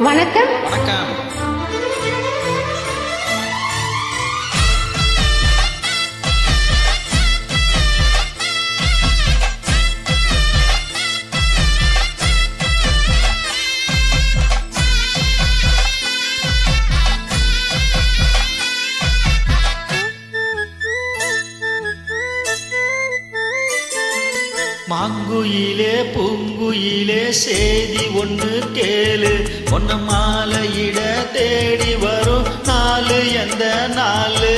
வணக்கம். வணக்கம். மாங்குயிலே பூங்குயிலே சேதி ஒன்று கேளு, பொன்ன மாலையிட தேடி வரும் நாலு எந்த நாலு.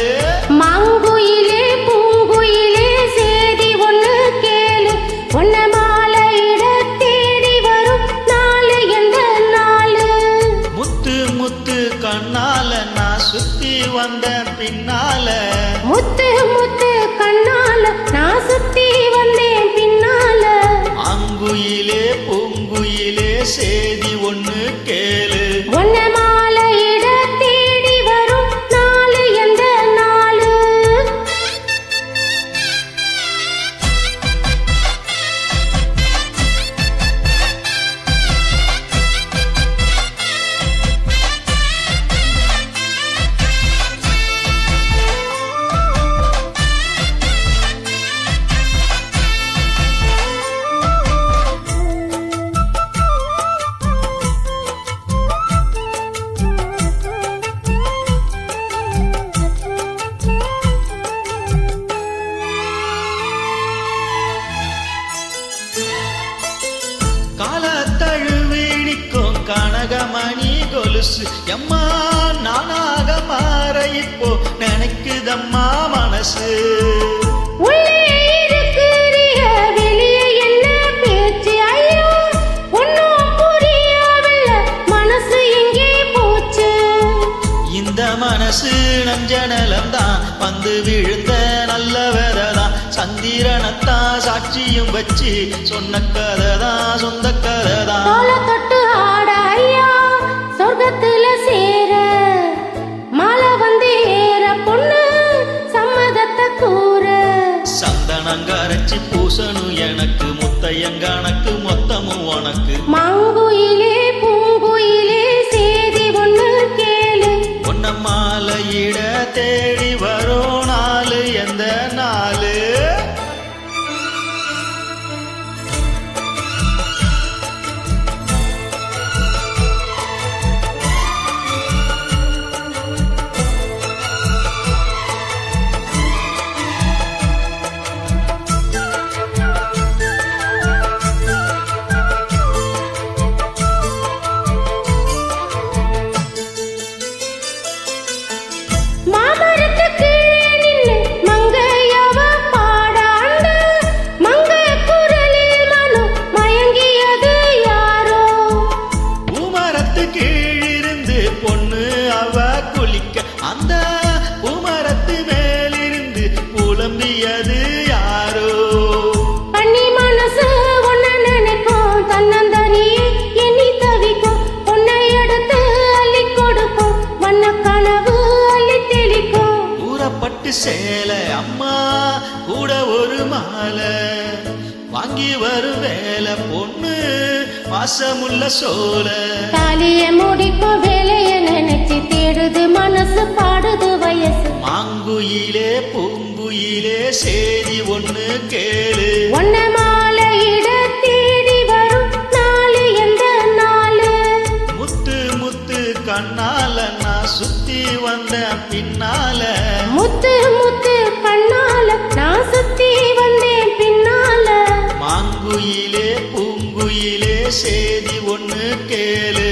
மாங்குயிலே பூங்குயிலே சேதி ஒன்று கேளு, பொன்ன மாலையிட தேடி வரும் நாலு எந்த நாலு. முத்து முத்து கண்ணால நான் சுத்தி வந்த பின்னால, முத்து முத்து கண்ணால நான் சுத்தி வந்தேன் பின்னால. மாங்குயிலே பூங்குயிலே சேதி ஒன்று கேளு, பொன்ன மாலையிட தேடி வரும் நாலு எந்த நாலு. காலத்தழுவிடிக்கும் கனகமணி கொலுசு எம்மா நானாக மாற இப்போ நினைக்குதம்மா மனசு. உள்ளே இருக்கிறிய வெளியே என்ன பேச்சு ஐயோ, ஒன்னும் புரியவில்லை மனசு எங்கே போச்சு. இந்த மனசு நஞ்சனலம்தான் வந்து விழுந்த நல்ல வேததான், சந்திரனத்தான் சாட்சியும் வச்சு சொன்ன கதைதான் சொந்த கதைதான். தோள தொட்டு ஆட ஐயா சொர்க்கத்துல சேர, மாலை வந்து ஏற பொண்ணு சம்மதத்தை கூற. சந்தனங்கரைச்சி பூசணும் எனக்கு, முத்தையங்கணக்கு மொத்தமும் உனக்கு. மாங்குயிலே பூங்குயிலே சேதி ஒண்ணு கேளு, பொன்ன மாலையிட தேடி வரும் நாலு எந்த நாலு. மாமரத்துக்கு நின்னு மங்கையவ பாடாண்ட, மங்கை குரலில் மனு மயங்கியது யாரோ. பூமரத்து கீழிருந்து பொண்ணு அவ குளிக்க, அந்த பூமரத்து மேலிருந்து புலம்பியது யாரோ. கன்னி மனசு உன்னை நினைக்கும், தன்னந்தனியே எண்ணி தவிக்கும், உன்னை எடுத்து அள்ளி கொடுக்கும், வண்ண கனவு அள்ளி தெளிக்கும். ஊறப்பட்டு சேலை அம்மா கூட ஒரு மாலை, வாங்கி வரும் வேலை பொண்ணு வாசமுள்ள சோல. தாலிய முடிக்கும் வேலைய நினைச்சு தேடுது மனசு, பாடுது வயசு. மாங்குயிலே பூங்குயிலே சேதி ஒண்ணு கேளு, ஒன்ன மாலையிட தேடி வரும் நாலு எந்த நாலு. முத்து முத்து கண்ணால நான் சுத்தி வந்த பின்னால, முத்து முத்து கண்ணால நான் சுத்தி வந்தேன் பின்னால. மாங்குயிலே பூங்குயிலே சேதி ஒண்ணு கேளு.